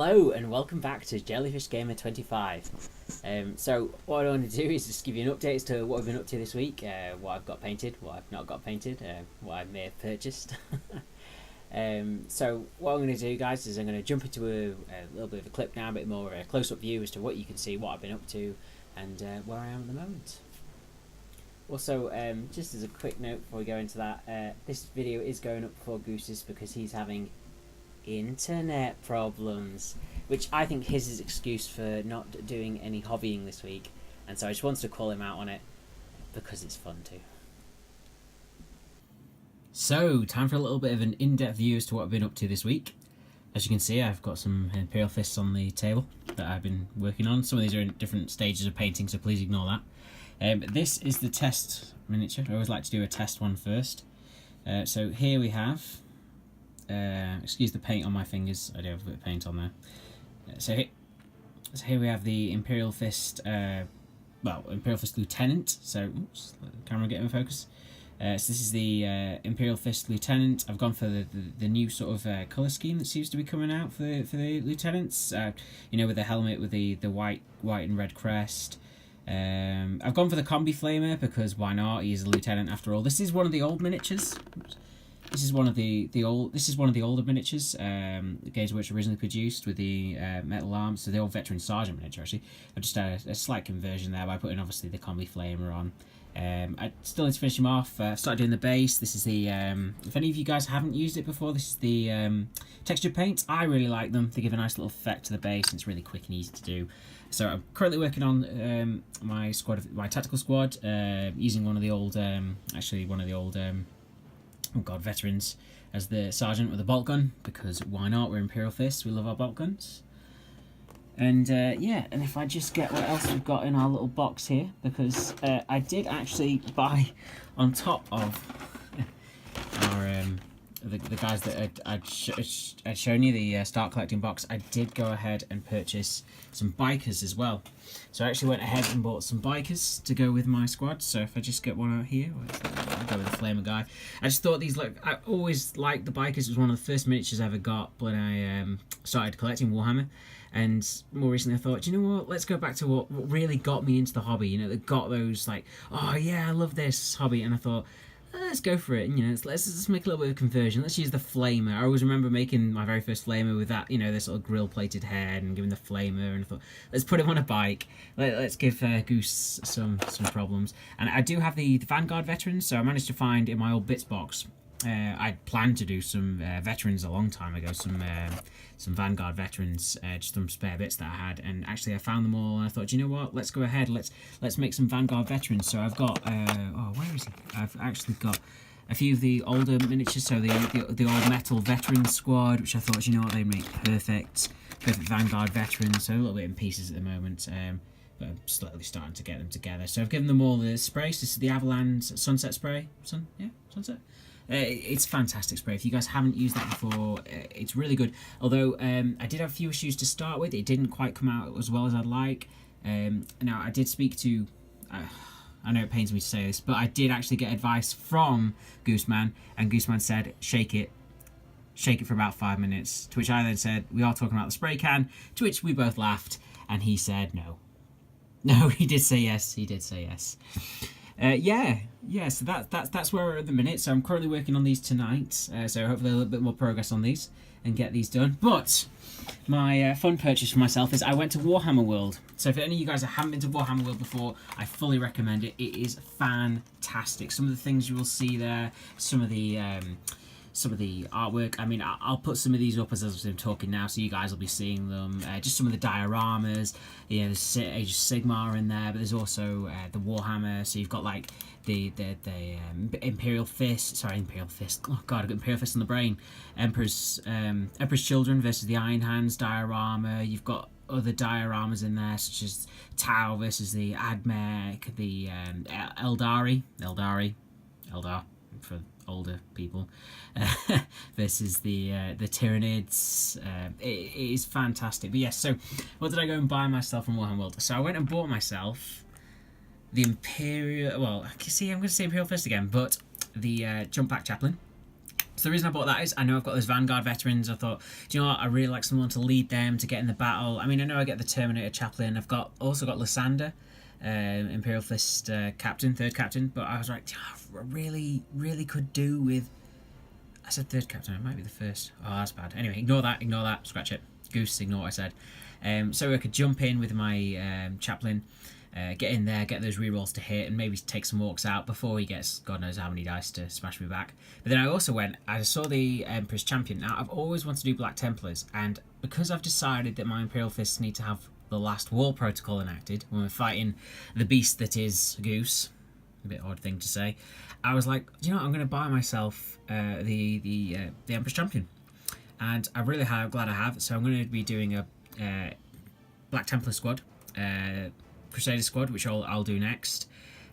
Hello and welcome back to Jellyfish Gamer 25. So what I want to do is just give you an update as to what I've been up to this week, what I've got painted, what I've not got painted, what I may have purchased. So what I'm going to do, guys, is I'm going to jump into a little bit of a clip now, a bit more of a close-up view as to what you can see, what I've been up to, and where I am at the moment. Also, just as a quick note before we go into that, this video is going up before Goose's because he's having internet problems, which I think is his excuse for not doing any hobbying this week, and so I just wanted to call him out on it because it's fun too. So, time for a little bit of an in-depth view as to what I've been up to this week. As you can see, I've got some Imperial fists on the table that I've been working on. Some of these are in different stages of painting, so please ignore that. This is the test miniature. I always like to do a test one first. So here we have, excuse the paint on my fingers, I do have a bit of paint on there. So here we have the Imperial Fist, Imperial Fist Lieutenant. So, oops, let the camera get in focus. So this is the Imperial Fist Lieutenant. I've gone for the new sort of colour scheme that seems to be coming out for the lieutenants. You know, with the helmet with the white and red crest. I've gone for the combi flamer because why not? He's a lieutenant after all. This is one of the old miniatures. This is one of the older miniatures, games which originally produced with the metal arms. So the old veteran sergeant miniature. Actually, I've just had a slight conversion there by putting obviously the combi flamer on. I still need to finish him off. Started doing the base. This is the if any of you guys haven't used it before, this is the texture paints. I really like them. They give a nice little effect to the base, and it's really quick and easy to do. So I'm currently working on my tactical squad, using one of the old veterans as the sergeant with a bolt gun, because why not? We're Imperial Fists, we love our bolt guns. And yeah, and if I just get what else we've got in our little box here, because I did actually buy, on top of our the guys that I'd shown you, the Start Collecting box, I did go ahead and purchase some bikers as well. So I actually went ahead and bought some bikers to go with my squad. So if I just get one out here, I'll go with the Flamer guy. I just thought these look, I always liked the bikers. It was one of the first miniatures I ever got when I started collecting Warhammer. And more recently I thought, you know what, let's go back to what really got me into the hobby. You know, that got those like, oh yeah, I love this hobby. And I thought, let's go for it. And, you know, let's make a little bit of conversion. Let's use the flamer. I always remember making my very first flamer with that, you know, this little grill plated head and giving the flamer. And I thought, let's put him on a bike. Let's give Goose some problems. And I do have the Vanguard veterans, so I managed to find in my old bits box. I planned to do some veterans a long time ago, some Vanguard veterans, just some spare bits that I had, and actually I found them all, and I thought, you know what, let's go ahead, let's make some Vanguard veterans. So I've got, oh, where is he? I've actually got a few of the older miniatures, so the old metal veteran squad, which I thought, you know what, they make perfect Vanguard veterans. So a little bit in pieces at the moment, but I'm slowly starting to get them together. So I've given them all the sprays. This is the Avalanche Sunset spray. Sunset. It's fantastic spray. If you guys haven't used that before, it's really good. Although I did have a few issues to start with. It didn't quite come out as well as I'd like. Now, I did speak to... I know it pains me to say this, but I did actually get advice from Gooseman, and Gooseman said, shake it for about 5 minutes. To which I then said, we are talking about the spray can, to which we both laughed, and he said no. No, he did say yes. He did say yes. So that's where we're at the minute. So I'm currently working on these tonight, so hopefully a little bit more progress on these and get these done. But my fun purchase for myself is I went to Warhammer World. So if any of you guys haven't been to Warhammer World before, I fully recommend it. It is fantastic. Some of the things you will see there, some of the artwork. I mean, I'll put some of these up as I'm talking now, so you guys will be seeing them. Just some of the dioramas. You know, there's Age of Sigmar in there, but there's also the Warhammer. So you've got like the Imperial Fist. Oh god, I've got Imperial Fist on the brain. Emperor's Children versus the Iron Hands diorama. You've got other dioramas in there, such as Tau versus the Admech, the Eldar for older people, versus the Tyranids. It is fantastic. But yes, so what did I go and buy myself from Warhammer World? So I went and bought myself the Imperial, well, see, I'm going to say Imperial Fist again, but the Jump Pack Chaplain. So the reason I bought that is I know I've got those Vanguard veterans. I thought, do you know what? I really like someone to lead them to get in the battle. I mean, I know I get the Terminator Chaplain. I've also got Lysander, Imperial Fist captain, third captain. But I was like, I really could do with. I said third captain. It might be the first. Oh, that's bad. Anyway, ignore that. Scratch it. Goose, ignore what I said. So I could jump in with my Chaplain. Get in there, get those rerolls to hit, and maybe take some orcs out before he gets God knows how many dice to smash me back. But then I also I saw the Emperor's Champion. Now, I've always wanted to do Black Templars, and because I've decided that my Imperial Fists need to have the Last War Protocol enacted when we're fighting the beast that is Goose, a bit odd thing to say, I was like, you know what, I'm going to buy myself the Emperor's Champion. And I'm really glad I have, so I'm going to be doing a Black Templar squad, Crusader squad, which I'll do next.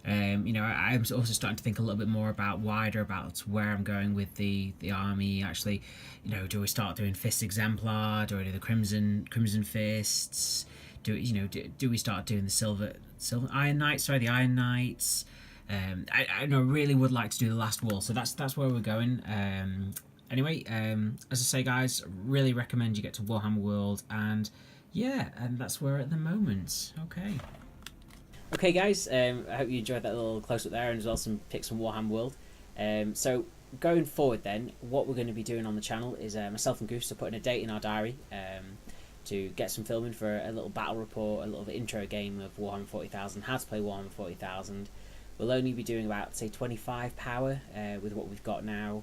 You know, I'm also starting to think a little bit more about where I'm going with the army. Actually, you know, do we start doing Fist Exemplar? Do I do the Crimson Fists? Do we start doing the Silver Iron Knights? Sorry, the Iron Knights. I really would like to do the Last Wall, so that's where we're going. Anyway, as I say, guys, really recommend you get to Warhammer World, and yeah, and that's where at the moment. Okay, guys, I hope you enjoyed that little close-up there, and as well some pics from Warhammer World. So going forward then, what we're going to be doing on the channel is myself and Goose are putting a date in our diary to get some filming for a little battle report, a little intro game of Warhammer 40,000, how to play Warhammer 40,000. We'll only be doing about, say, 25 power with what we've got now,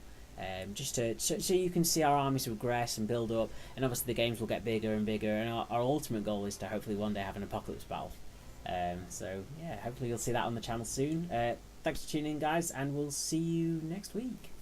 just so you can see our armies progress and build up, and obviously the games will get bigger and bigger, and our ultimate goal is to hopefully one day have an apocalypse battle. So yeah, hopefully you'll see that on the channel soon. Thanks for tuning in, guys, and we'll see you next week.